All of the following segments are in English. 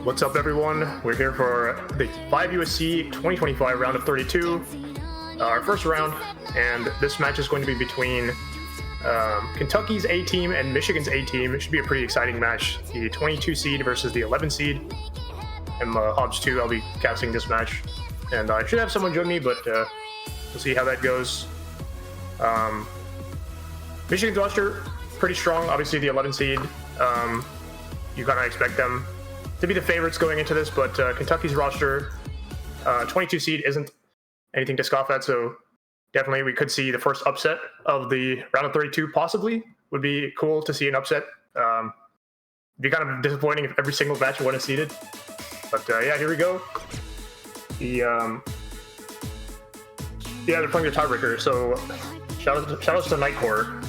What's up, everyone? We're here for the 5USC 2025 round of 32, our first round, and this match is going to be between Kentucky's A team and Michigan's A team. It should be a pretty exciting match. The 22 seed versus the 11 seed. I'm Hobbs 2. I'll be casting this match, and I should have someone join me, but we'll see how that goes. Michigan's roster pretty strong. Obviously, the 11 seed. You kind of expect them to be the favorites going into this, but Kentucky's roster, 22 seed, isn't anything to scoff at, so definitely we could see the first upset of the round of 32, possibly. Would be cool to see an upset. It'd be kind of disappointing if every single match wasn't seeded. But yeah, here we go. Yeah, they're playing the tiebreaker, so shout outs to Nightcore.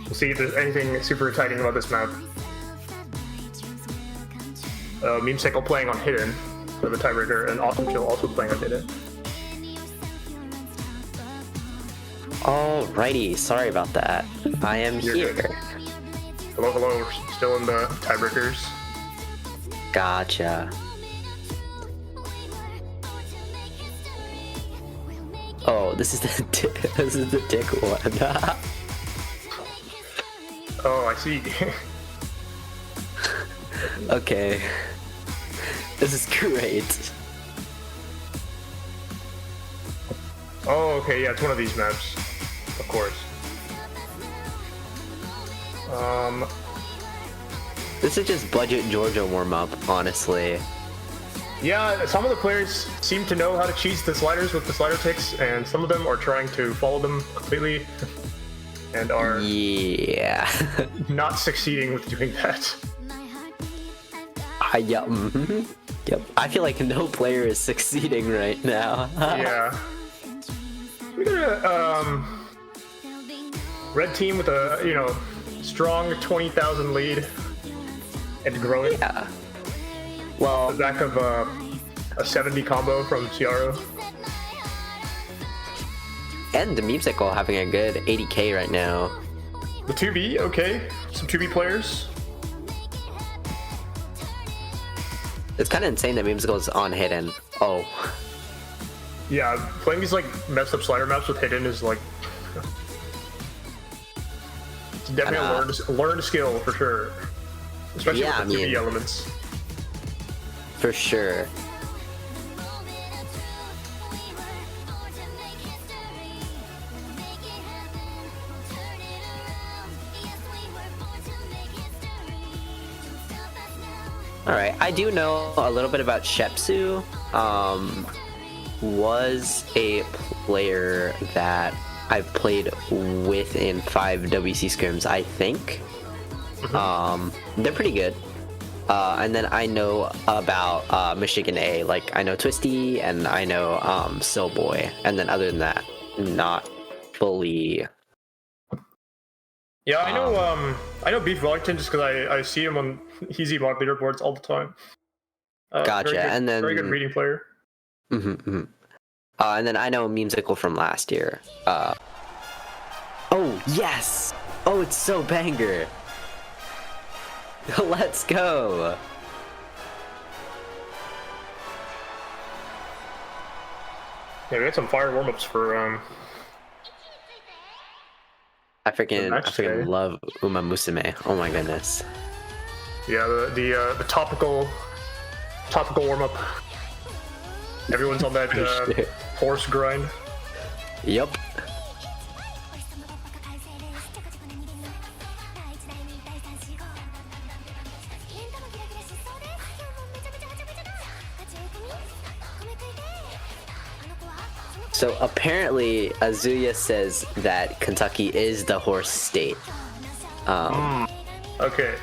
We'll see if there's anything super exciting about this map. Meme Cycle playing on Hidden for the tiebreaker, and Awesome Chill also playing on Hidden. Alrighty, sorry about that. I am here. Good. Hello, we're still in the tiebreakers. Gotcha. Oh, this is the dick one. Oh, I see. Okay. This is great. Oh, okay, yeah, it's one of these maps. Of course. This is just budget Georgia warm-up, honestly. Yeah, some of the players seem to know how to cheese the sliders with the slider ticks, and some of them are trying to follow them completely and are not succeeding with doing that. Yep. Yep. I feel like no player is succeeding right now. Yeah. We got a red team with a strong 20,000 lead and growing. Yeah. Well, the back of a 70 combo from Ciaro. And the Meme Cycle having a good 80k right now. The 2B, okay. Some 2B players. It's kind of insane that Meme Cycle is on Hidden. Oh. Yeah, playing these like messed up slider maps with Hidden is like... it's definitely a learned skill for sure. Especially with the 2B elements. For sure. Alright, I do know a little bit about Shepsu. Was a player that I've played with in 5 WC scrims, I think. They're pretty good. And then I know about Michigan A, like I know Twisty and I know Soulboy, and then other than that, not fully. Yeah, I know Beef Wellington just because I see him on Easy Mod leaderboards all the time. Gotcha, and then very good reading player. And then I know Memesicle from last year. Oh yes! Oh, it's so banger. Let's go! Yeah, we had some fire warm-ups for I freaking love Uma Musume. Oh my goodness. Yeah, the topical warm-up. Everyone's on that horse grind. Yep. So apparently, Azuya says that Kentucky is the horse state. Okay,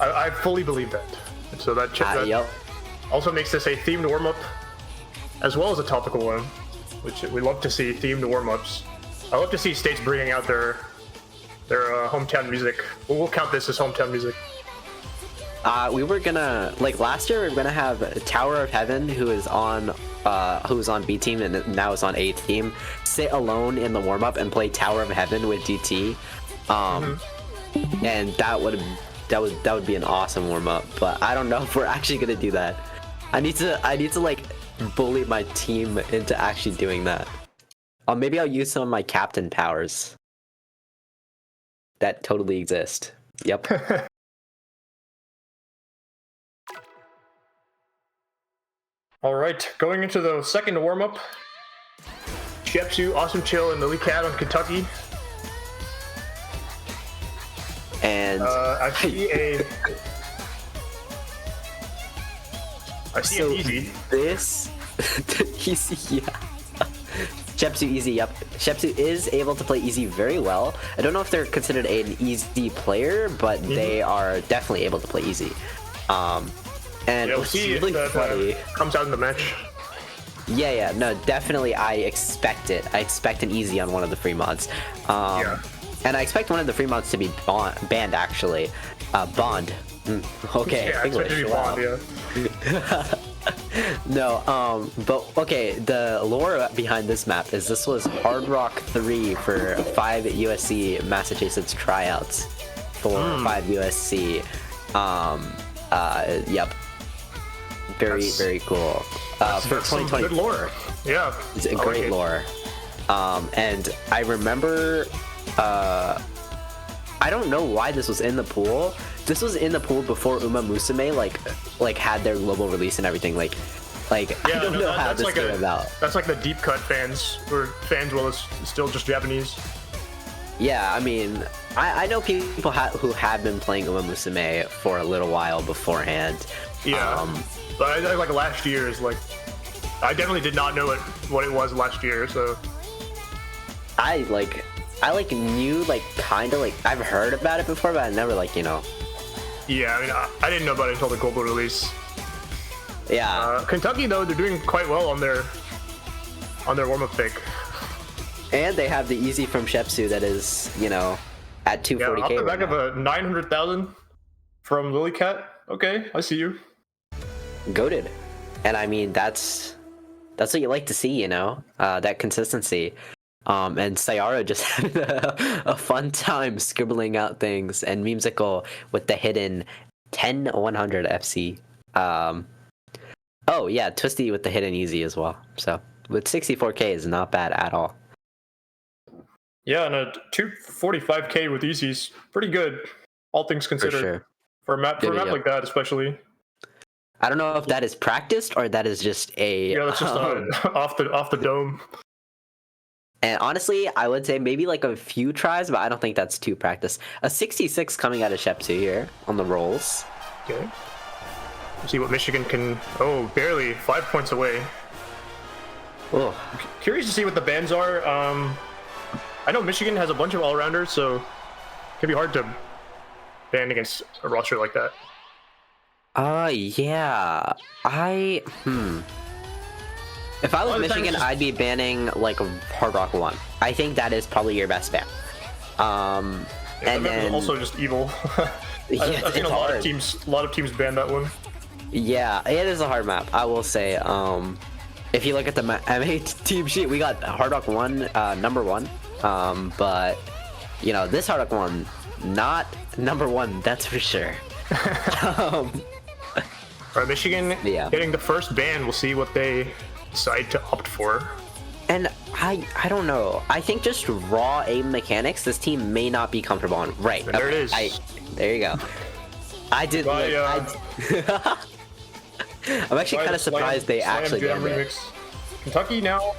I fully believe that. So that yep. Also makes this a themed warm-up, as well as a topical one, which we love to see themed warm-ups. I love to see states bringing out their hometown music. We'll count this as hometown music. We were gonna, like last year, we were gonna have Tower of Heaven, who was on B team and now is on A team, sit alone in the warm up and play Tower of Heaven with GT, and that would have that would be an awesome warm up. But I don't know if we're actually gonna do that. I need to like bully my team into actually doing that. Maybe I'll use some of my captain powers that totally exist. Yep. All right, going into the second warm-up. Shepsu, Awesome Chill, and Lily Cat on Kentucky. And I see so an easy. This easy, yeah. Shepsu easy, yep. Shepsu is able to play easy very well. I don't know if they're considered an easy player, but they are definitely able to play easy. And Yeah, we'll what's see really if funny. that comes out in the match. Yeah, no, definitely. I expect it. I expect an easy on one of the free mods. And I expect one of the free mods to be banned, actually. Bond. Okay. Yeah, I expect it to be wow. Bond, yeah. No, but okay, the lore behind this map is this was Hard Rock 3 for 5USC Massachusetts tryouts for 5USC. Yep. Very cool. For 2020. Good lore. Yeah. It's a great lore. And I remember, I don't know why this was in the pool. This was in the pool before Uma Musume like had their global release and everything. Like Yeah, I don't know how that's this like came about. That's like the deep cut fans, or fans well as still just Japanese. Yeah, I mean, I know people who have been playing Uma Musume for a little while beforehand. Yeah. But I like last year is like, I definitely did not know what it was last year. So I knew kind of I've heard about it before, but I never yeah, I mean I didn't know about it until the global release. Yeah. Kentucky though, they're doing quite well on their warm-up pick. And they have the easy from Shepsu that is, at 240k. Yeah, off the back right of a 900,000 from Lily Cat. Okay, I see you. Goated. And I mean, that's what you like to see, that consistency. And Sayara just had a fun time scribbling out things, and Memesicle with the hidden 10-100 FC. Oh yeah, Twisty with the hidden easy as well. So with 64k is not bad at all. Yeah, and a 245k with easy's pretty good, all things considered. For sure. For a map like that, especially. I don't know if that is practiced or that is just a. Yeah, that's just off the dome. And honestly, I would say maybe a few tries, but I don't think that's too practiced. A 66 coming out of Shepsu here on the rolls. Okay. See what Michigan can. Oh, barely 5 points away. Oh, Curious to see what the bans are. I know Michigan has a bunch of all-rounders, so it can be hard to ban against a roster like that. Yeah. If I was Michigan, I'd be banning Hard Rock 1. I think that is probably your best ban. And then also just evil. I've seen a lot of teams ban that one. Yeah, it is a hard map. I will say. If you look at the MA team sheet, we got Hard Rock 1 number 1. But this Hard Rock 1 not number 1. That's for sure. All right, Michigan getting the first ban. We'll see what they decide to opt for. And I don't know. I think just raw aim mechanics, this team may not be comfortable on. Right. And there it is. There you go. I did. I'm actually kind of surprised they actually banned it. Kentucky now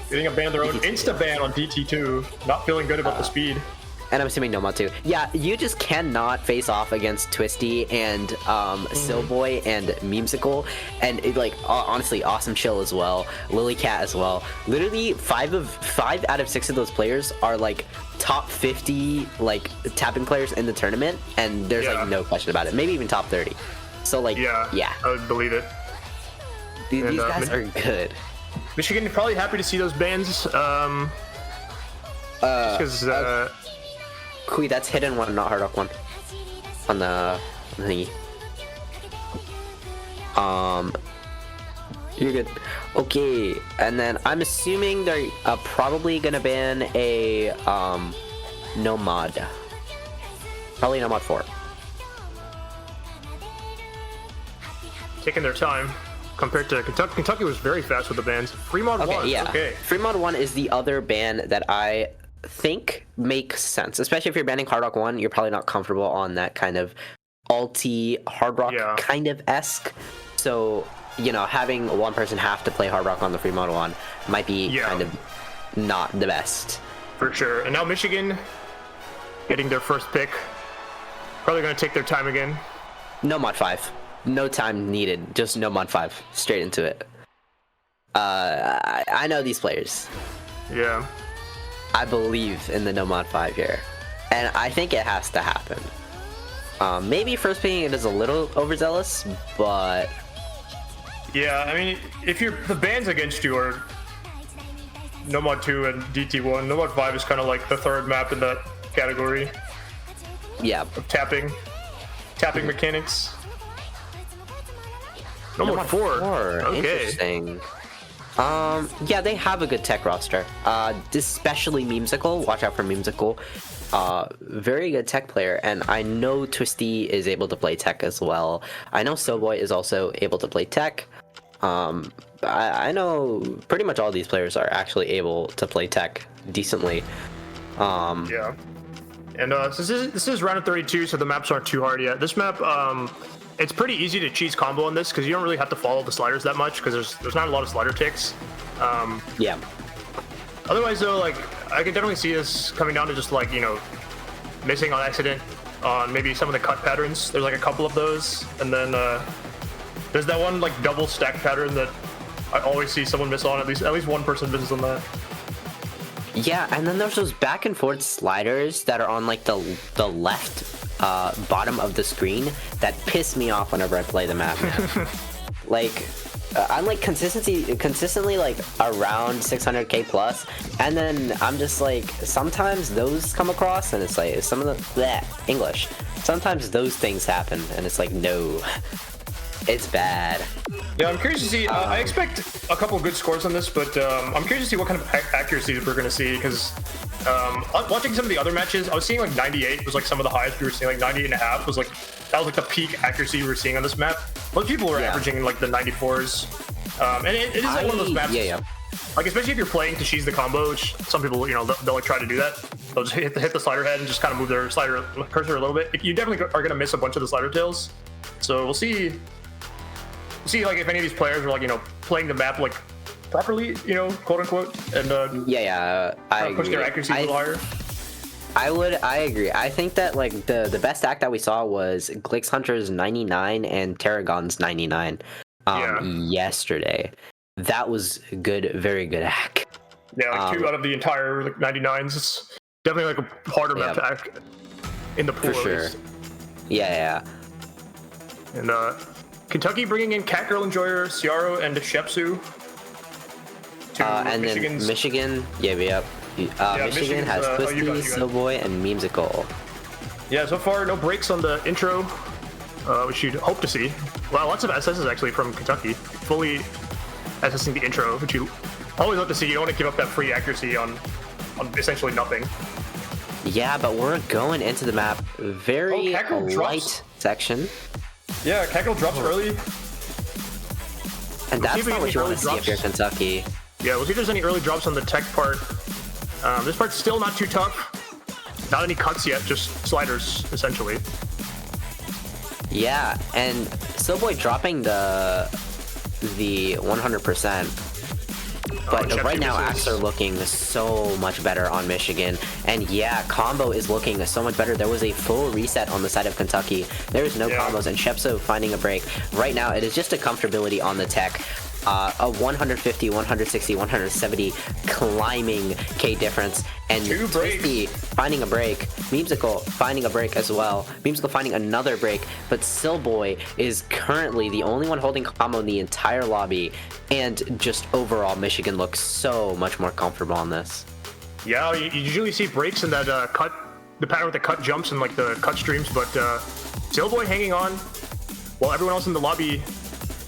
getting a ban of their own. Insta ban on DT2. Not feeling good about the speed. And I'm assuming Nomad too. Yeah, you just cannot face off against Twisty and Silboy and Memesicle, and honestly, Awesome Chill as well, Lily Cat as well. Literally, 5 out of 6 of those players are top 50 tapping players in the tournament, and there's no question about it. Maybe even top 30. So yeah, I would believe it. These guys are good. Michigan is probably happy to see those bans. Because Kui, that's hidden 1, not Hard Rock 1. On the thingy. You're good. Okay, and then I'm assuming they're probably gonna ban a Nomad. Probably Nomad 4. taking their time compared to Kentucky. Kentucky was very fast with the bans. Fremont Okay, 1. yeah. Okay. Fremont 1 is the other ban that I think makes sense. Especially if you're banning Hard Rock 1, you're probably not comfortable on that kind of alti Hard Rock kind of esque. So, you know, having one person have to play Hard Rock on the Fremont 1 might be kind of not the best. For sure. And now Michigan getting their first pick. Probably going to take their time again. No mod 5. No time needed. Just no mod 5. Straight into it. I know these players. Yeah. I believe in the no mod 5 here. And I think it has to happen. Maybe first picking it is a little overzealous, but... Yeah, I mean, if the bans against you are no mod 2 and DT1, no mod 5 is kind of like the third map in that category. Yeah. Of tapping mechanics. No mod 4. Okay. Interesting. Yeah, they have a good tech roster. Especially Memesicle. Watch out for Memesicle. Very good tech player, and I know Twisty is able to play tech as well. I know Soulboy is also able to play tech. I know pretty much all these players are actually able to play tech decently. Yeah. And this is round of 32, so the maps aren't too hard yet. This map, it's pretty easy to cheese combo on this because you don't really have to follow the sliders that much because there's not a lot of slider ticks. Yeah. Otherwise, though, like I can definitely see this coming down to just like missing on accident on maybe some of the cut patterns. There's like a couple of those, and then there's that one like double stack pattern that I always see someone miss on. At least one person misses on that. Yeah, and then there's those back and forth sliders that are on like the left bottom of the screen that piss me off whenever I play the map. Like I'm like consistently like around 600k plus, and then I'm just like sometimes those come across and it's like some of the English. Sometimes those things happen and it's like no. It's bad. Yeah, I'm curious to see. I expect a couple good scores on this, but I'm curious to see what kind of accuracy we're going to see because watching some of the other matches, I was seeing like 98 was like some of the highest we were seeing. Like 98.5 was like the peak accuracy we were seeing on this map. Most people were averaging in like the 94s, and it is like one of those maps. Yeah. Like especially if you're playing to cheese the combo, which some people they'll like try to do that. They'll just hit the slider head and just kind of move their slider cursor a little bit. You definitely are going to miss a bunch of the slider tails. So we'll see. Like if any of these players are like playing the map like properly, quote unquote, and I push their accuracy a little higher. I agree. I think that like the best act that we saw was Glix Hunter's 99 and Tarragon's 99 yesterday. That was good, very good act. Yeah, like 2 out of the entire like 99s. It's definitely like a harder map to act in the pool. For sure. Yeah. And Kentucky bringing in Catgirl Enjoyer, Ciaro, and Shepsu. And then Michigan, Michigan has Twisty, Snowboy, and Memesicle. Yeah, so far no breaks on the intro, which you'd hope to see. Wow, lots of SSs actually from Kentucky, fully SSing the intro, which you always love to see. You don't want to give up that free accuracy on essentially nothing. Yeah, but we're going into the map very light section. Yeah, Catgirl drops early. And that's not what you want to see if you're Kentucky. Yeah, we'll see if there's any early drops on the tech part. This part's still not too tough. Not any cuts yet, just sliders, essentially. Yeah, and Soulboy dropping the 100%. But right now, acts are looking so much better on Michigan. And yeah, combo is looking so much better. There was a full reset on the side of Kentucky. There's no combos, and Shepso finding a break. Right now, it is just a comfortability on the tech. A 150, 160, 170 climbing K difference. And Twisty finding a break. Memesicle finding a break as well. Memesicle finding another break. But Soulboy is currently the only one holding combo in the entire lobby. And just overall, Michigan looks so much more comfortable on this. Yeah, you usually see breaks in that the pattern with the cut jumps and like the cut streams. But Soulboy hanging on while everyone else in the lobby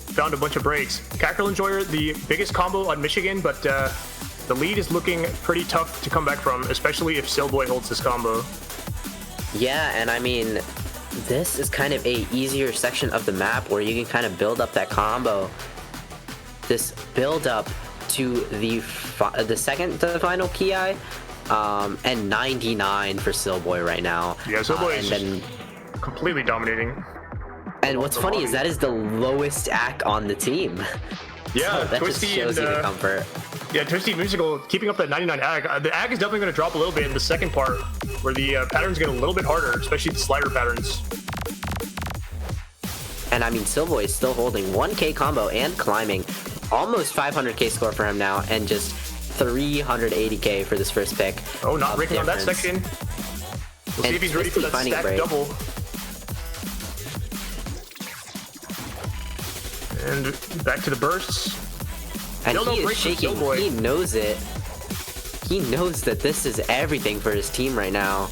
found a bunch of breaks. Catgirl Enjoyer, the biggest combo on Michigan, but the lead is looking pretty tough to come back from, especially if Soulboy holds this combo. Yeah, and I mean, this is kind of a easier section of the map where you can kind of build up that combo. This build up to the second to the final Ki, and 99 for Silboy right now. Yeah, Silboy is then completely dominating. And what's funny is that is the lowest AC on the team. Yeah, So that Twisty just shows and you the comfort. yeah, Twisty Musical keeping up that 99 AC. The AC is definitely going to drop a little bit in the second part, where the patterns get a little bit harder, especially the slider patterns. And I mean, Silboy is still holding 1K combo and climbing. Almost 500K score for him now, and just 380K for this first pick. Oh, not breaking on that section. We'll see if he's ready for that stack double. And back to the bursts. And he is shaking. He knows it. He knows that this is everything for his team right now.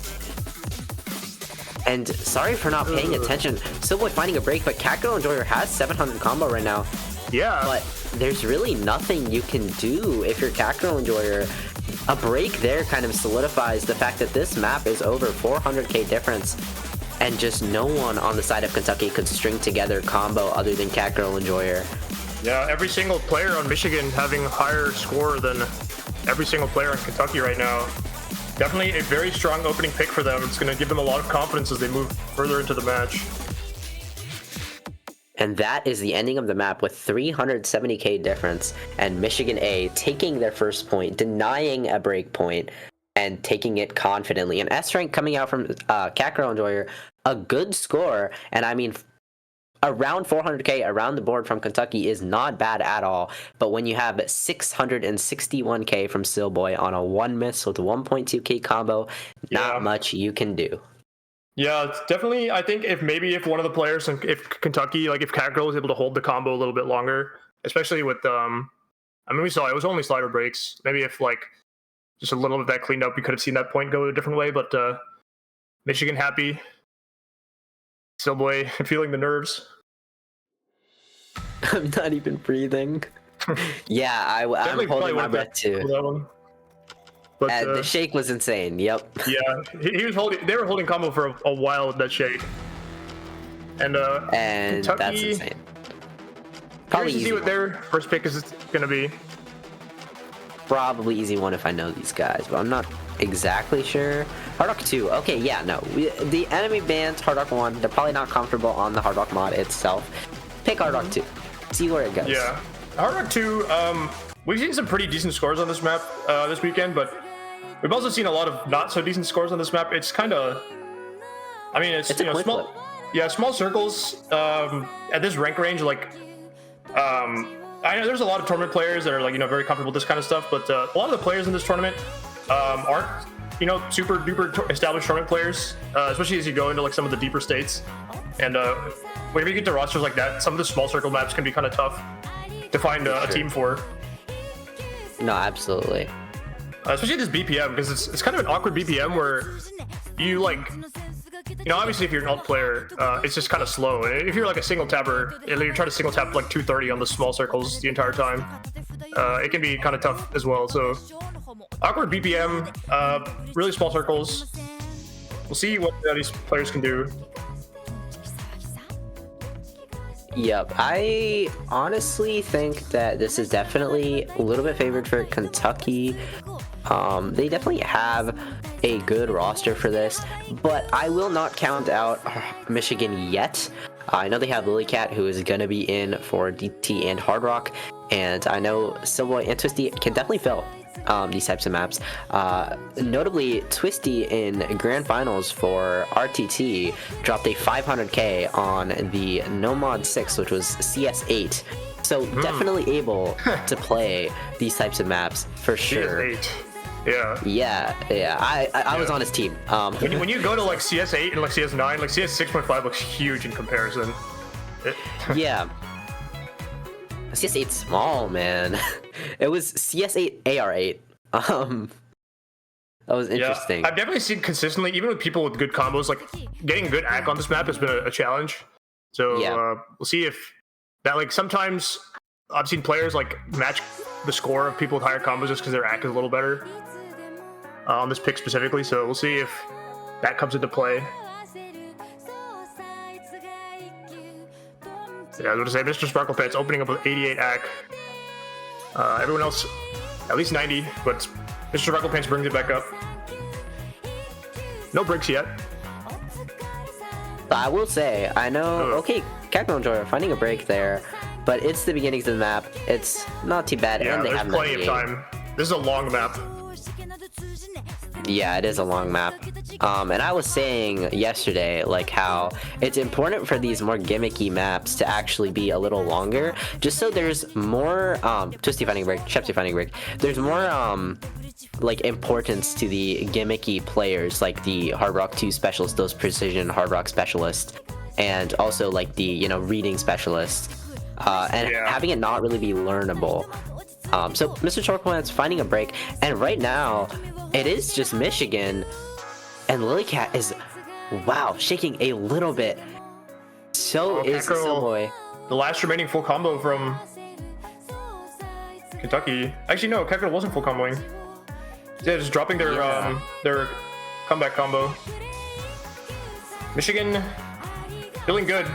And sorry for not paying attention. Silboy finding a break, but Catgirl Enjoyer has 700 combo right now. Yeah. But there's really nothing you can do if you're Catgirl Enjoyer. A break there kind of solidifies the fact that this map is over 400k difference. And just no one on the side of Kentucky could string together combo other than Catgirl Enjoyer. Yeah, every single player on Michigan having a higher score than every single player in Kentucky right now. Definitely a very strong opening pick for them. It's going to give them a lot of confidence as they move further into the match. And that is the ending of the map with 370k difference, and Michigan A taking their first point, denying a break point, and taking it confidently. And S rank coming out from Catgirl Enjoyer, a good score, and I mean, around 400k around the board from Kentucky is not bad at all. But when you have 661k from Silboy on a 1 miss with 1.2k combo, not much you can do. Yeah, it's definitely, I think if one of the players, if Kentucky, like if Catgirl was able to hold the combo a little bit longer, especially with, I mean, we saw it was only slider breaks. Maybe if like just a little bit of that cleaned up, we could have seen that point go a different way, but Michigan happy. Silboy feeling the nerves. I'm not even breathing. Yeah, I'm holding my breath too. But the shake was insane. Yep. Yeah, he was holding. They were holding combo for a while with that shake. And Kentucky, that's insane. Probably easy. See what their first pick is gonna be. Probably easy one if I know these guys, but I'm not exactly sure. Hard Rock 2. Okay, yeah, no. The enemy bans Hard Rock 1. They're probably not comfortable on the Hard Rock mod itself. Pick Hard Rock 2. See where it goes. Yeah. Hard Rock 2, we've seen some pretty decent scores on this map this weekend, but we've also seen a lot of not so decent scores on this map. It's kind of, I mean, it's you know, small, small circles at this rank range. Like, I know there's a lot of tournament players that are like, you know, very comfortable with this kind of stuff, but a lot of the players in this tournament aren't, you know, super duper established tournament players, especially as you go into like some of the deeper states. And whenever you get to rosters like that, some of the small circle maps can be kind of tough to find a team for. No, absolutely. Especially this BPM, because it's kind of an awkward BPM where you like, you know, obviously if you're an alt player, it's just kind of slow. And if you're like a single tapper, and you're trying to single tap like 230 on the small circles the entire time, it can be kind of tough as well. So awkward BPM, really small circles. We'll see what these players can do. Yep, I honestly think that this is definitely a little bit favored for Kentucky. They definitely have a good roster for this, but I will not count out Michigan yet. I know they have Lilycat, who is going to be in for DT and Hard Rock, and I know Silboy and Twisty can definitely fill these types of maps. Notably, Twisty in Grand Finals for RTT dropped a 500k on the No Mod 6, which was CS8. So definitely able to play these types of maps for sure. CS8. Yeah. Yeah. I was on his team. When you go to like CS8 and like CS9, like CS 6.5 looks huge in comparison. Yeah. CS8 small, man. It was CS8 AR8. That was interesting. Yeah, I've definitely seen consistently, even with people with good combos, like getting good AC on this map has been a challenge. So we'll see if that, like, sometimes I've seen players like match the score of people with higher combos just because their AC is a little better on this pick specifically. So we'll see if that comes into play. Yeah, I was going to say, Mr. Sparkle Pants opening up with 88 AC. Everyone else, at least 90, but Mr. Sparkle Pants brings it back up. No breaks yet. I will say, I know, okay, Cacto Enjoyer finding a break there, but it's the beginnings of the map. It's not too bad, Yeah, and they there's have plenty of 98. time. This is a long map. Yeah, it is a long map. And I was saying yesterday, like, how it's important for these more gimmicky maps to actually be a little longer, just so there's more, Twisty finding a break, Shepsy finding a break. There's more, like, importance to the gimmicky players, like the Hard Rock 2 specialist, those precision Hard Rock specialists, and also, like, the, you know, reading specialist, and having it not really be learnable. So Mr. Shortplan's finding a break, and right now, it is just Michigan, and Lilycat is, wow, shaking a little bit. So is Silboy. The last remaining full combo from Kentucky. Actually, no, Kekro wasn't full comboing. Yeah, just dropping their comeback combo. Michigan feeling good.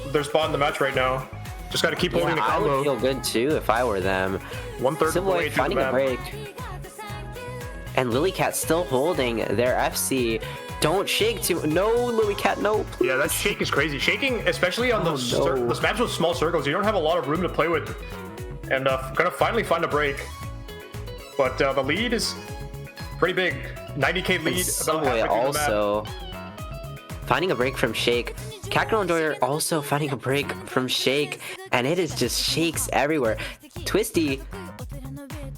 Their spot in the match right now. Just got to keep holding the combo. I would feel good too if I were them. 1/3 of the way Silboy through finding the a map. break. And Lilycat still holding their FC. Don't shake too. No, Lilycat, no. Please. Yeah, that shake is crazy. Shaking, especially on those maps with small circles, you don't have a lot of room to play with. And gonna finally find a break. But the lead is pretty big. 90k lead. About halfway Silboy through the map. also finding a break from Shake. Cacto Enjoyer also finding a break from Shake. And it is just shakes everywhere. Twisty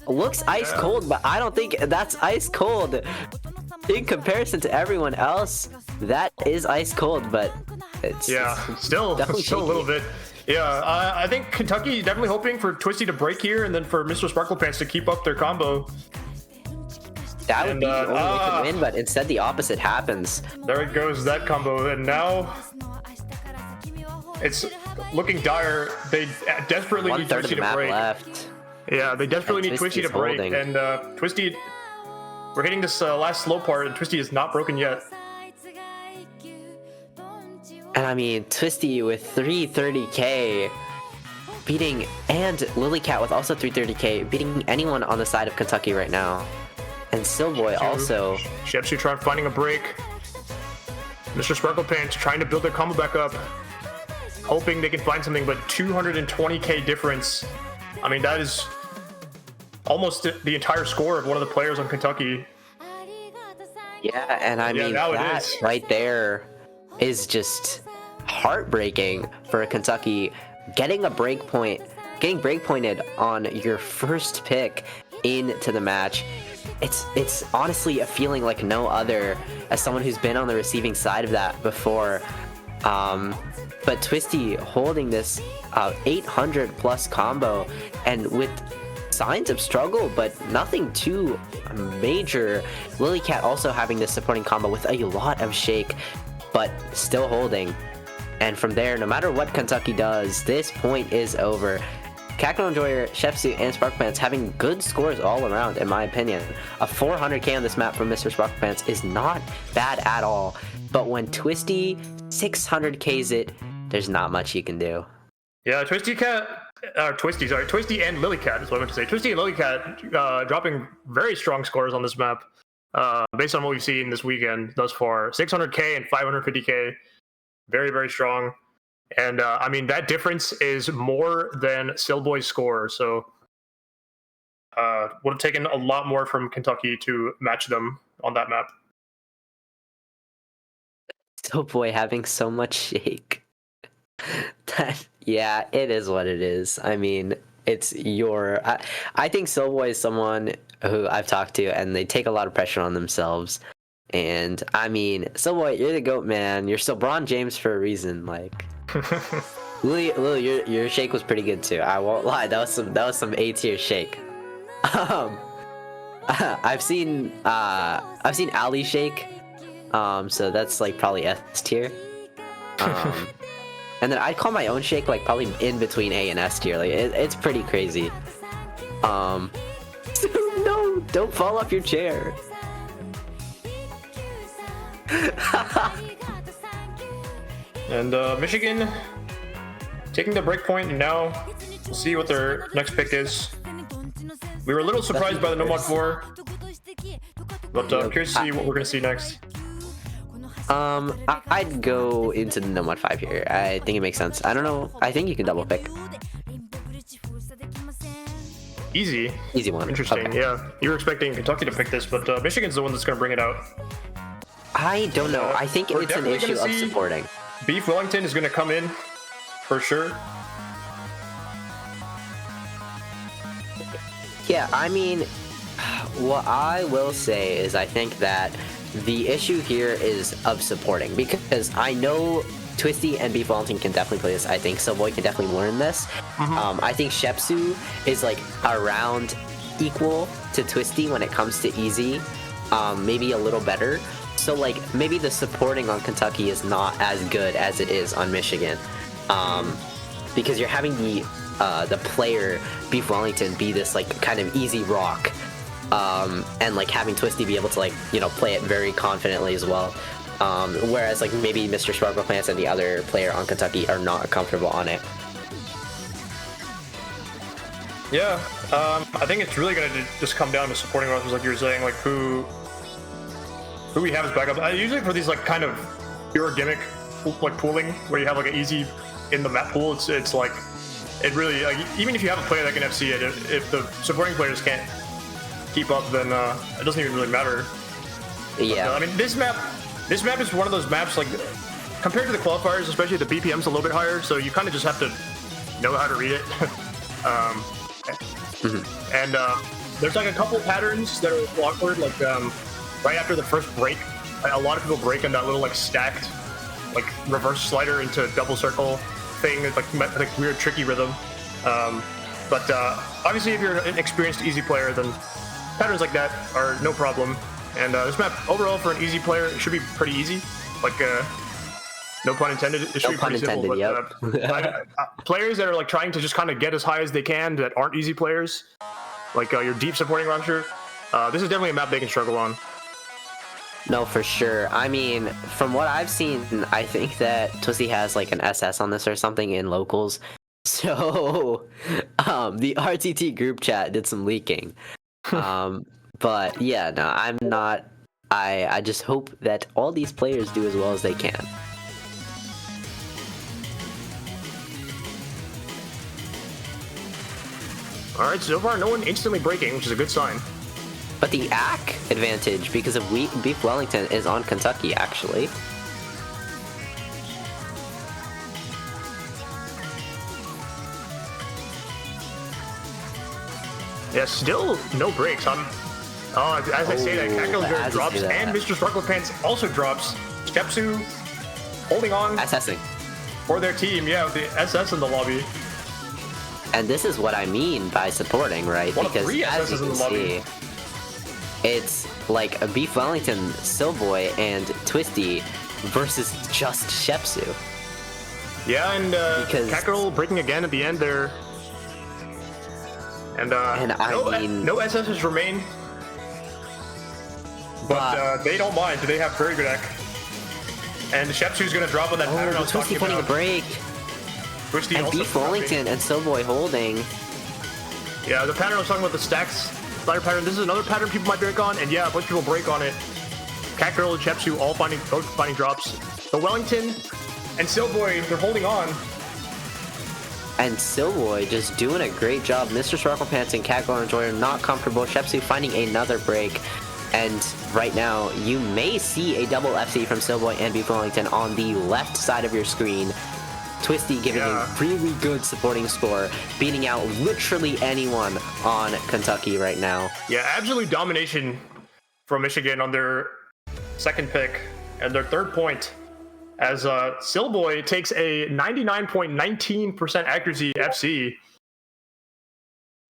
looks ice cold, but I don't think that's ice cold. In comparison to everyone else, that is ice cold, but it's still definitely a little bit. Yeah, I think Kentucky definitely hoping for Twisty to break here, and then for Mr. Sparkle Pants to keep up their combo. That would be the only way to win, but instead the opposite happens. There it goes, that combo, and now it's looking dire. They desperately need 1/3 of Twisty the to map break. left. Yeah, they desperately need Twisty to break, holding. and Twisty, we're hitting this last slow part, and Twisty is not broken yet. And I mean, Twisty with 330k beating, and Lilycat with also 330k, beating anyone on the side of Kentucky right now. And Silboy also. Shepsy trying finding a break. Mr. Sparkle Pants trying to build their combo back up, hoping they can find something, but 220k difference. I mean, that is almost the entire score of one of the players on Kentucky. Yeah, and I mean, that right there is just heartbreaking for Kentucky. Getting a break point, getting break pointed on your first pick into the match. It's honestly a feeling like no other, as someone who's been on the receiving side of that before. But Twisty holding this 800 plus combo, and with signs of struggle, but nothing too major. Lilycat also having this supporting combo with a lot of shake, but still holding. And from there, no matter what Kentucky does, this point is over. Cacto Enjoyer, Shepsu, and Sparklepants having good scores all around, in my opinion. A 400k on this map from Mr. Sparklepants is not bad at all. But when Twisty 600k's it, there's not much you can do. Yeah, Twisty and Lilycat is what I meant to say. Twisty and Lilycat dropping very strong scores on this map, based on what we've seen this weekend thus far. 600k and 550k, very, very strong. And I mean, that difference is more than Silboy's score, so would have taken a lot more from Kentucky to match them on that map. Silboy having so much shake. Yeah, it is what it is. I mean, it's your... I think Silboy is someone who I've talked to, and they take a lot of pressure on themselves. And, I mean, Silboy, you're the GOAT, man. You're LeBron James for a reason, like... Lily, your shake was pretty good too. I won't lie. That was some A tier shake. I've seen Ali shake. So that's like probably S tier. And then I'd call my own shake like probably in between A and S tier. Like it's pretty crazy. No, don't fall off your chair. And Michigan taking the break point, and now we'll see what their next pick is. We were a little surprised by the No Mod 4, but I'm curious to see what we're going to see next. I'd go into the No Mod 5 here. I think it makes sense. I don't know. I think you can double pick. Easy one. Interesting. Okay. Yeah, you were expecting Kentucky to pick this, but Michigan's the one that's going to bring it out. I don't know. I think it's an issue of supporting. Beef Wellington is going to come in for sure. Yeah, I mean, what I will say is I think that the issue here is of supporting, because I know Twisty and Beef Wellington can definitely play this. I think Silboy can definitely learn this. I think Shepsu is like around equal to Twisty when it comes to easy, maybe a little better. So like maybe the supporting on Kentucky is not as good as it is on Michigan, because you're having the player Beef Wellington be this like kind of easy rock, and like having Twisty be able to like play it very confidently as well. Whereas like maybe Mr. Sparkle Pants and the other player on Kentucky are not comfortable on it. Yeah, I think it's really going to just come down to supporting rosters, like you were saying, like who we have as backups. Usually for these like kind of pure gimmick like pooling, where you have like an easy in the map pool, it's like it really like even if you have a player that can FC it, if the supporting players can't keep up, then it doesn't even really matter. Yeah, I mean this map is one of those maps like compared to the qualifiers, especially the BPM's a little bit higher, so you kind of just have to know how to read it. And there's like a couple patterns that are awkward, like right after the first break, a lot of people break in that little like stacked like reverse slider into double circle thing. It's like weird tricky rhythm. But obviously if you're an experienced easy player, then patterns like that are no problem. And this map overall for an easy player, it should be pretty easy. Like no pun intended, it should be pretty simple. But players that are like trying to just kind of get as high as they can that aren't easy players, like your deep supporting roster, this is definitely a map they can struggle on. No, for sure. I mean, from what I've seen, I think that Twisty has like an SS on this or something in locals. So, the RTT group chat did some leaking. But yeah, no, I'm not. I just hope that all these players do as well as they can. All right, so far no one instantly breaking, which is a good sign. But the AC advantage, because of Beef Wellington, is on Kentucky, actually. Yeah, still no breaks. As I say that, Cackle drops, and Mr. Sparkle Pants also drops. Shepsu holding on. SSing. For their team, yeah, with the SS in the lobby. And this is what I mean by supporting, right? One because of 3 SSs in the lobby. It's like a Beef Wellington, Silboy, and Twisty versus just Shepsu. Yeah, and Kakarol breaking again at the end there. And no SSs remain. But they don't mind. They have very good deck. And Shepsu's going to drop on that pattern I was Twisty talking putting about. A break. Twisty and also Beef Wellington and Silboy holding. Yeah, the pattern I was talking about, the stacks slider pattern. This is another pattern people might break on, and yeah, a bunch of people break on it. Catgirl and Shepsu all both finding drops. The Wellington and Silboy, they're holding on. And Silboy just doing a great job. Mr. Sparkle Pants and Catgirl and Joy are not comfortable. Shepsu finding another break. And right now, you may see a double FC from Silboy and Beef Wellington on the left side of your screen. Twisty giving a really good supporting score, beating out literally anyone on Kentucky right now. Yeah, absolute domination from Michigan on their second pick and their third point, as Silboy takes a 99.19% accuracy FC.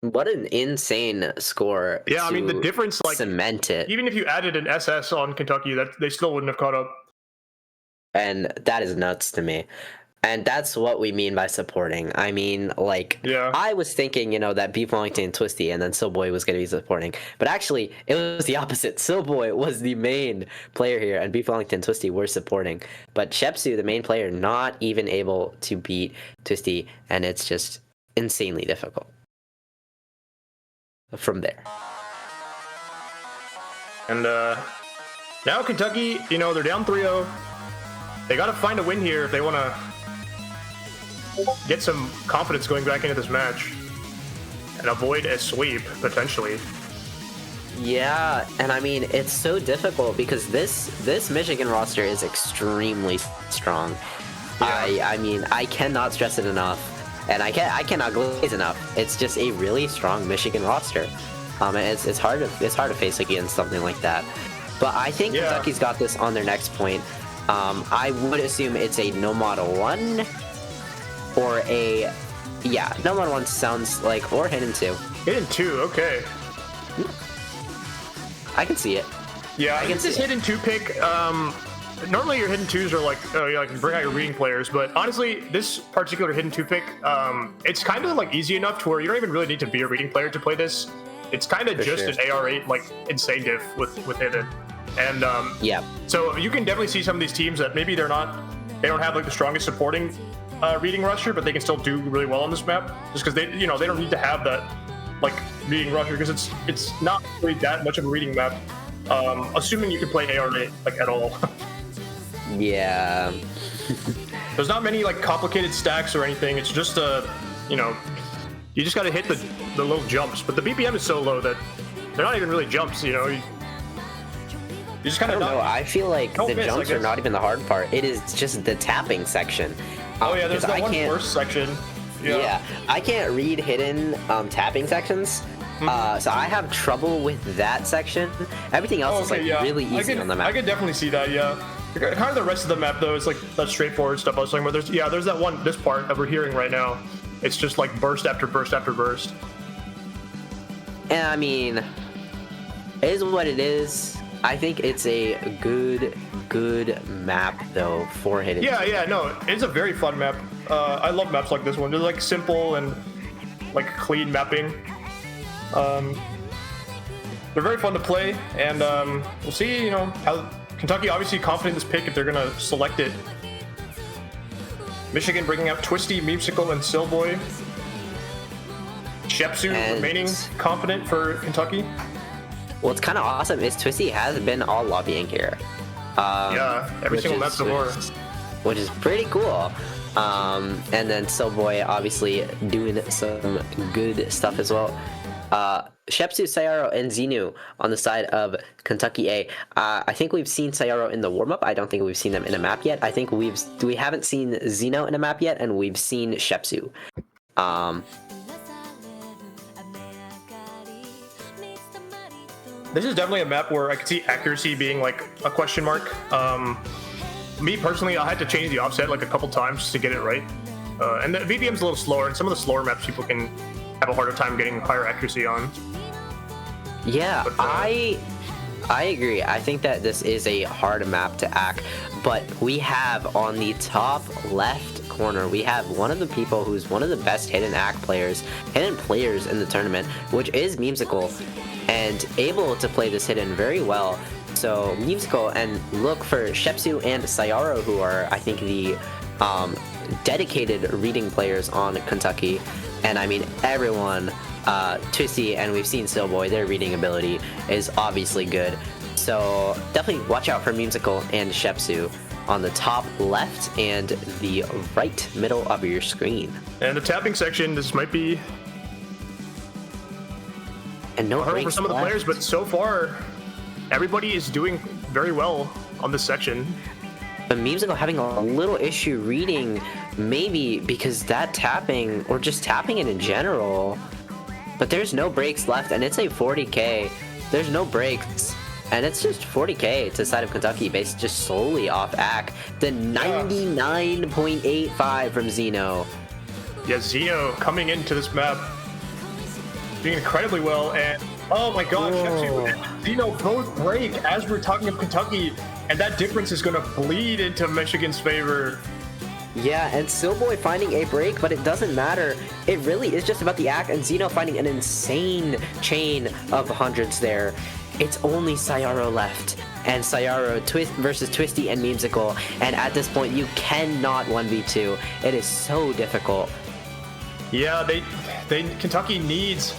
What an insane score. Yeah, I mean, the difference, like, cement it. Even if you added an SS on Kentucky, that they still wouldn't have caught up. And that is nuts to me. And that's what we mean by supporting. I mean, like, Yeah. I was thinking, that Beef Wellington and Twisty and then Silboy was going to be supporting. But actually, it was the opposite. Silboy was the main player here, and Beef Wellington and Twisty were supporting. But Shepsu, the main player, not even able to beat Twisty, and it's just insanely difficult from there. And now Kentucky, they're down 3-0. They got to find a win here if they want to get some confidence going back into this match and avoid a sweep, potentially. Yeah, and I mean, it's so difficult because this Michigan roster is extremely strong. Yeah. I mean, I cannot stress it enough, and I cannot glaze enough. It's just a really strong Michigan roster. And it's hard to face against something like that. But I think Kentucky's got this on their next point. I would assume it's a no model 1 or a no model 1 sounds like, or hidden 2. Hidden 2, okay. I can see it. Yeah, I guess this hidden 2 pick, normally your hidden 2s are like, bring out your reading players, but honestly, this particular hidden 2 pick, it's kind of like easy enough to where you don't even really need to be a reading player to play this. It's kind of just an AR8, like, insane diff with hidden. And, so you can definitely see some of these teams that maybe they don't have like the strongest supporting reading rusher, but they can still do really well on this map, just because they don't need to have that like reading rusher, because it's not really that much of a reading map, assuming you can play AR8 like at all. Yeah. There's not many like complicated stacks or anything. It's just you just got to hit the little jumps, but the BPM is so low that they're not even really jumps. You just kind of. I don't know. I feel like the jumps are not even the hard part. It is just the tapping section. Oh yeah, there's that one burst section. Yeah, I can't read hidden tapping sections, so I have trouble with that section. Everything else is like really easy on the map. I could definitely see that. Yeah, kind of the rest of the map though is like that straightforward stuff I was talking about. There's that this part that we're hearing right now. It's just like burst after burst after burst. And I mean, it is what it is. I think it's a good map though for hidden. Yeah, no, it's a very fun map. I love maps like this one. They're like simple and like clean mapping. They're very fun to play, and we'll see. How Kentucky obviously confident in this pick if they're gonna select it. Michigan bringing out Twisty, Memesicle, and Silboy. Shepsu remaining confident for Kentucky. What's kind of awesome is Twisty has been all lobbying here. Every single map so far. Which is pretty cool. And then Silboy obviously doing some good stuff as well. Shepsu, Sayaro, and Xenu on the side of Kentucky A. I think we've seen Sayaro in the warm-up. I don't think we've seen them in a map yet. I think we haven't seen Xeno in a map yet, and we've seen Shepsu. This is definitely a map where I could see accuracy being like a question mark. Me personally, I had to change the offset like a couple times to get it right. And the VPM's a little slower, and some of the slower maps people can have a harder time getting higher accuracy on. Yeah, but, I agree. I think that this is a hard map to act, but we have on the top left corner, we have one of the people who's one of the best hidden players in the tournament, which is Memesicle, and able to play this hidden very well. So Memesicle, and look for Shepsu and Sayaro, who are, I think, the dedicated reading players on Kentucky. And I mean, everyone, Twisty, and we've seen Silboy, their reading ability is obviously good. So definitely watch out for Memesicle and Shepsu on the top left and the right middle of your screen. And the tapping section, this might be and no hurdle for some of the players, but so far everybody is doing very well on this section. But Memesicle having a little issue reading, maybe because that tapping, or just tapping it in general. But there's no breaks left, and it's a 40k. There's no breaks, and it's just 40k to the side of Kentucky, based just solely off AC. The 99.85 from Xeno. Yeah, Xeno coming into this map doing incredibly well, and oh my gosh, Shepsu and Xeno both break as we're talking of Kentucky, and that difference is going to bleed into Michigan's favor. Yeah, and Silboy finding a break, but it doesn't matter. It really is just about the act, and Zeno finding an insane chain of hundreds there. It's only Sayaro left, and Sayaro versus Twisty and Memesicle, and at this point, you cannot 1v2. It is so difficult. Yeah, Kentucky needs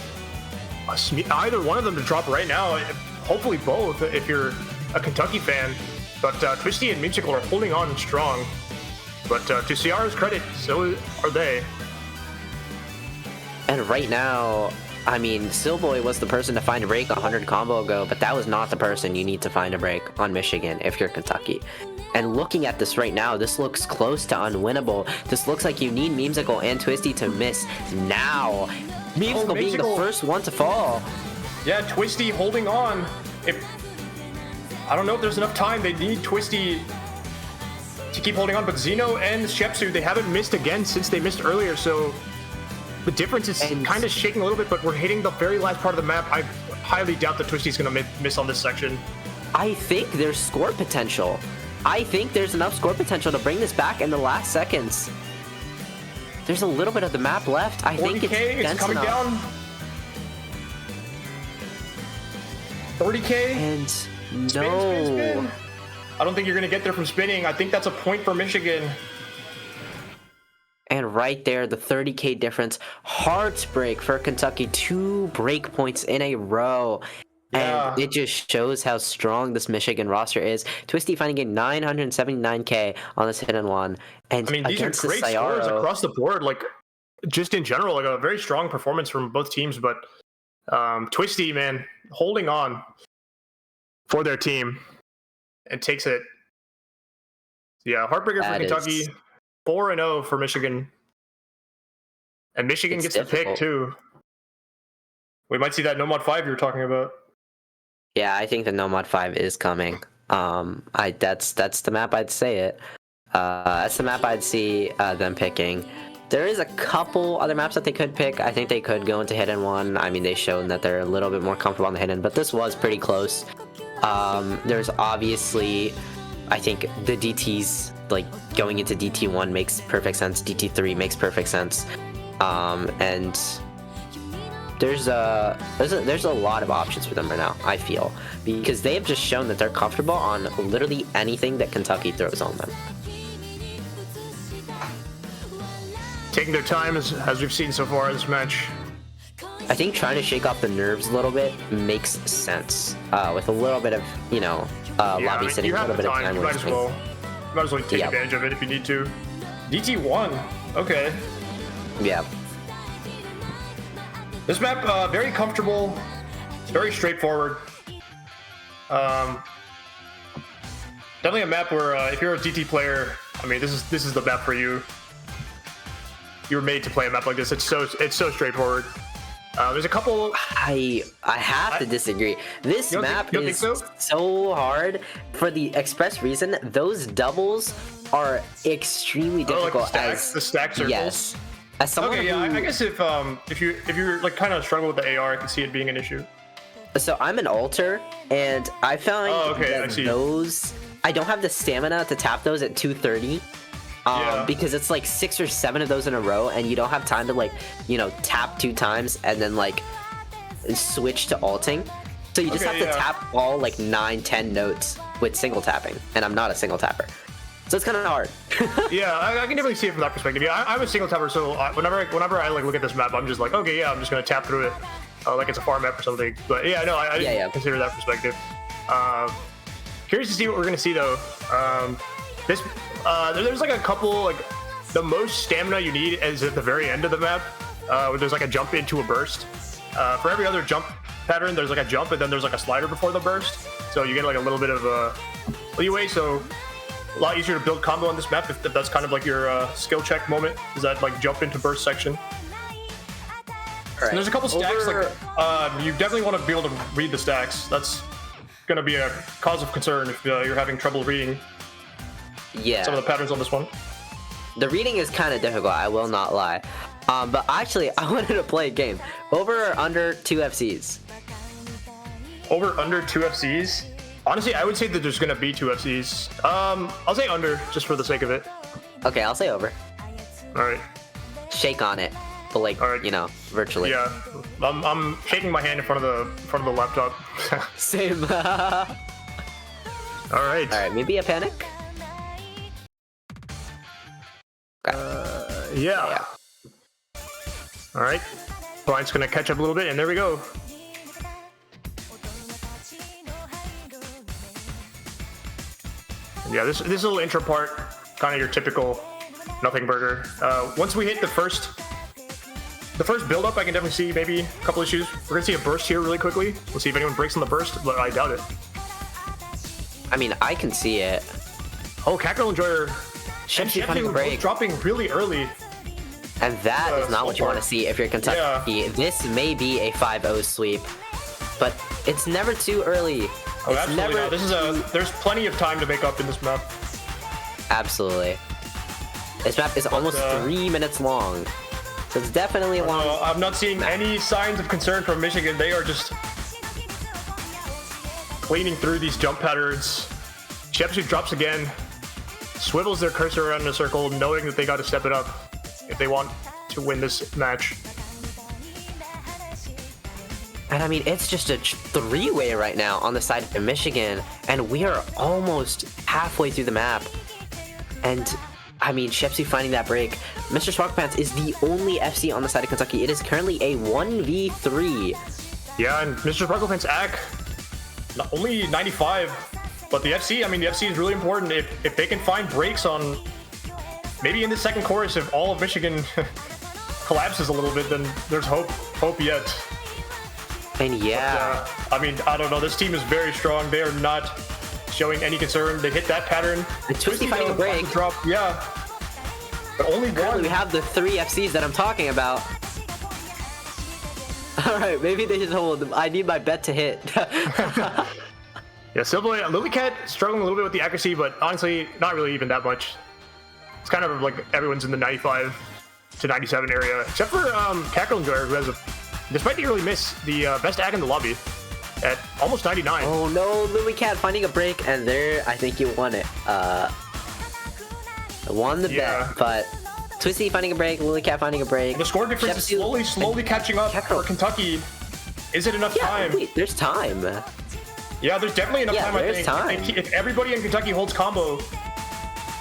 either one of them to drop right now. Hopefully both, if you're a Kentucky fan. But Twisty and Memesicle are holding on strong. But to Ciara's credit, so are they. And right now, I mean, Silboy was the person to find a break 100 combo ago, but that was not the person you need to find a break on Michigan if you're Kentucky. And looking at this right now, this looks close to unwinnable. This looks like you need Memesicle and Twisty to miss now. Memesicle being the first one to fall. Yeah, Twisty holding on. I don't know if there's enough time. They need Twisty to keep holding on, but Zeno and Shepsu, they haven't missed again since they missed earlier, so the difference is kind of shaking a little bit, but we're hitting the very last part of the map. I highly doubt that Twisty's going to miss on this section. I think there's score potential. I think there's enough score potential to bring this back in the last seconds. There's a little bit of the map left. I think it's coming down. 30K. And Spin. I don't think you're going to get there from spinning. I think that's a point for Michigan. And right there, the 30K difference. Heartbreak for Kentucky. 2 break points in a row. Yeah. And it just shows how strong this Michigan roster is. Twisty finding a 979K on this hit and one. And I mean, these are great scores across the board. Like, just in general, like a very strong performance from both teams. But Twisty, man, holding on for their team. And takes it. Yeah, heartbreaker for Kentucky. 4-0 for Michigan. And Michigan gets the pick, too. We might see that No Mod 5 you were talking about. Yeah, I think the No Mod 5 is coming. That's the map I'd say it. That's the map I'd see them picking. There is a couple other maps that they could pick. I think they could go into Hidden 1. I mean, they've shown that they're a little bit more comfortable on the Hidden, but this was pretty close. There's obviously, I think the DTs, like going into DT1 makes perfect sense. DT3 makes perfect sense. And there's a lot of options for them right now, I feel, because they have just shown that they're comfortable on literally anything that Kentucky throws on them. Taking their time, as we've seen so far in this match. I think trying to shake off the nerves a little bit makes sense. With a little bit of, lobby sitting, a little bit of time wasting. You might as well take advantage of it if you need to. DT1, okay. Yeah. This map, very comfortable, very straightforward. Definitely a map where if you're a DT player, I mean, this is the map for you. You were made to play a map like this. It's so straightforward. There's a couple. I have to disagree. This map is so hard for the express reason those doubles are extremely difficult. Like the stack circles. Yes. As someone I guess if you're like kind of struggle with the AR, I can see it being an issue. So I'm an alter, and I found that I don't have the stamina to tap those at 230. Because it's like 6 or 7 of those in a row, and you don't have time to tap 2 times and then switch to alting. So you just have to tap all 9-10 notes with single tapping, and I'm not a single tapper, so it's kind of hard. Yeah, I can definitely see it from that perspective. Yeah, I'm a single tapper, so whenever I look at this map, I'm just like, okay, yeah, I'm just gonna tap through it like it's a farm map or something. But yeah, no, I didn't consider that perspective. Curious to see what we're gonna see though. There's a couple, the most stamina you need is at the very end of the map, where there's a jump into a burst. For every other jump pattern, there's a jump and then there's a slider before the burst. So you get a little bit of leeway, so a lot easier to build combo on this map if that's kind of your skill check moment, is that jump into burst section. Right. And there's a couple stacks, you definitely want to be able to read the stacks. That's going to be a cause of concern if you're having trouble reading some of the patterns on this one. The reading is kind of difficult, I will not lie. But actually, I wanted to play a game. Over or under 2 FCs? Over under 2 FCs? Honestly, I would say that there's going to be 2 FCs. I'll say under, just for the sake of it. Okay, I'll say over. All right. Shake on it, but like, All right. you know, virtually. Yeah, I'm shaking my hand in front of the laptop. Same. All right. All right, maybe a panic. Yeah. All right. Brian's gonna catch up a little bit, and there we go. Yeah, this little intro part, kind of your typical nothing burger. Once we hit the first build up, I can definitely see maybe a couple issues. We're gonna see a burst here really quickly. We'll see if anyone breaks on the burst, but I doubt it. I mean, I can see it. Oh, Cackerel Enjoyer. Shepsy And finding a Shepsy break. dropping really early. And that is not what you want to see if you're Kentucky. Yeah. This may be a 5-0 sweep, but it's never too early. Oh, It's absolutely never not. There's plenty of time to make up in this map. Absolutely. This map is almost 3 minutes long, so it's definitely a long. I'm not seeing any signs of concern from Michigan. They are just cleaning through these jump patterns. Shepsy drops again, swivels their cursor around in a circle, knowing that they got to step it up if they want to win this match. And I mean, it's just a three-way right now on the side of Michigan, and we are almost halfway through the map. And I mean, Shepsy finding that break. Mr. Sparklepants is the only FC on the side of Kentucky. It is currently a 1v3. Yeah, and Mr. Sparklepants Ack, not only 95, but the FC, I mean, the FC is really important. If they can find breaks on, maybe in the second chorus, if all of Michigan collapses a little bit, then there's hope yet. And yeah. But, I mean, I don't know. This team is very strong. They are not showing any concern. They hit that pattern. And Twisty finding a break. Drop, yeah. But only Currently, one. we have the 3 FCs that I'm talking about. Alright, maybe they just hold. I need my bet to hit. Yeah, Silverboy, Lilycat struggling a little bit with the accuracy, but honestly, not really even that much. It's kind of like everyone's in the 95 to 97 area, except for Cackerel Enjoyer, who has, despite the early miss, the best ag in the lobby at almost 99. Oh no, Lilycat finding a break, and there, I think you won it. Won the bet, but Twisty finding a break, Lilycat finding a break. The score difference is slowly catching up for Kentucky. Is it enough time? Wait, there's time. Yeah, there's definitely enough time, I think. Time. If everybody in Kentucky holds combo,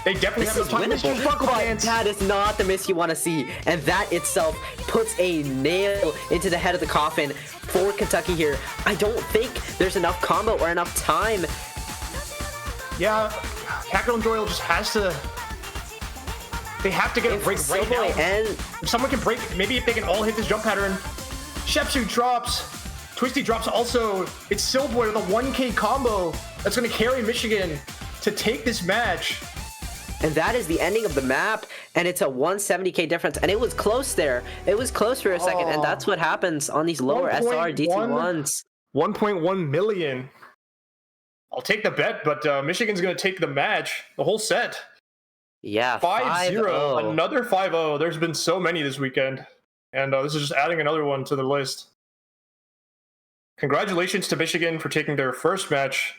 they definitely have enough time. But that is not the miss you want to see, and that itself puts a nail into the head of the coffin for Kentucky here. I don't think there's enough combo or enough time. Yeah, Cackerel and Joyle just has to. They have to get a break right now. And if someone can break, maybe if they can all hit this jump pattern. Shepsu drops. Twisty drops also. It's Silboy with a 1K combo that's going to carry Michigan to take this match. And that is the ending of the map, and it's a 170k difference, and it was close there. It was close for a second, and that's what happens on these lower SR DT1s. 1.1 million. I'll take the bet, but Michigan's going to take the match, the whole set. Yeah, 5-0, another 5-0. There's been so many this weekend, and this is just adding another one to the list. Congratulations to Michigan for taking their first match.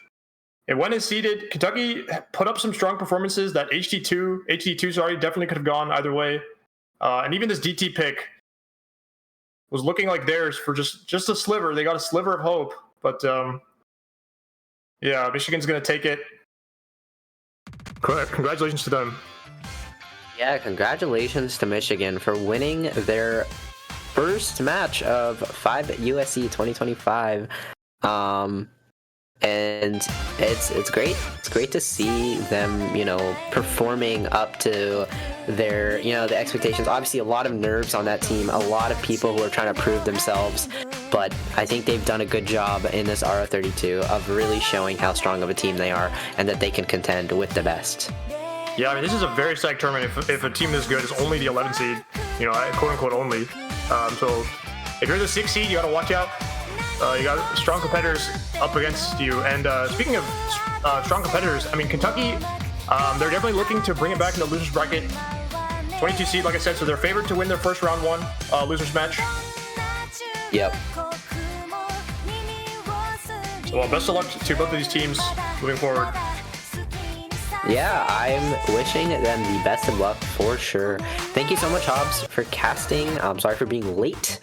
It went as seeded. Kentucky put up some strong performances. That HD2 definitely could have gone either way. And even this DT pick was looking like theirs for just a sliver. They got a sliver of hope. But yeah, Michigan's going to take it. Congratulations to them. Yeah, congratulations to Michigan for winning their first match of 5USC 2025. And it's great. It's great to see them, you know, performing up to their, you know, the expectations. Obviously, a lot of nerves on that team, a lot of people who are trying to prove themselves. But I think they've done a good job in this RO32 of really showing how strong of a team they are and that they can contend with the best. Yeah, I mean, this is a very stacked tournament. If a team this good is only the 11 seed, you know, quote unquote only. So if you're the 6 seed, you got to watch out. You got strong competitors up against you. And speaking of strong competitors, I mean, Kentucky, they're definitely looking to bring it back in the losers bracket. 22 seed, like I said, so they're favored to win their first round one losers match. Yep. So best of luck to both of these teams moving forward. Yeah, I'm wishing them the best of luck for sure. Thank you so much, Hobbs, for casting. I'm sorry for being late.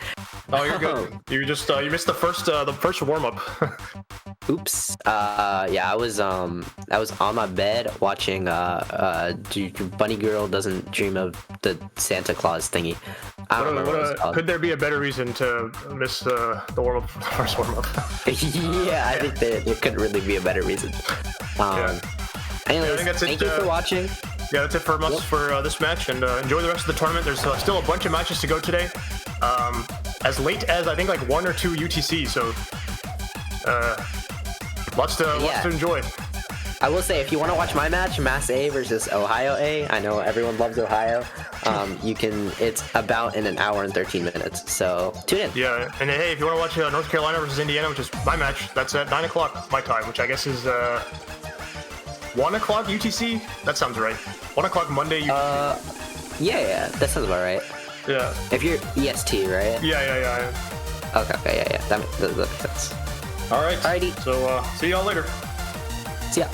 Oh, you're good. You just you missed the first warm up. Oops. Yeah, I was on my bed watching Bunny Girl Doesn't Dream of the Santa Claus thingy. I don't remember what it was called. Could there be a better reason to miss the warm up, first warm up? Yeah, I think that there couldn't really be a better reason. Anyways, I think that's it, thank you for watching. Yeah, that's it from us for this match, and enjoy the rest of the tournament. There's still a bunch of matches to go today. As late as I think like 1 or 2 UTC, so lots to enjoy. I will say, if you want to watch my match, Mass A versus Ohio A, I know everyone loves Ohio. You can. It's about in an hour and 13 minutes. So tune in. Yeah, and hey, if you want to watch North Carolina versus Indiana, which is my match, that's at 9 o'clock my time, which I guess is 1 o'clock UTC. That sounds right. 1 o'clock Monday UTC. Yeah, that sounds about right. Yeah. If you're EST, right? Yeah. Okay, yeah. That makes sense. All right. Alrighty. So see y'all later. See ya.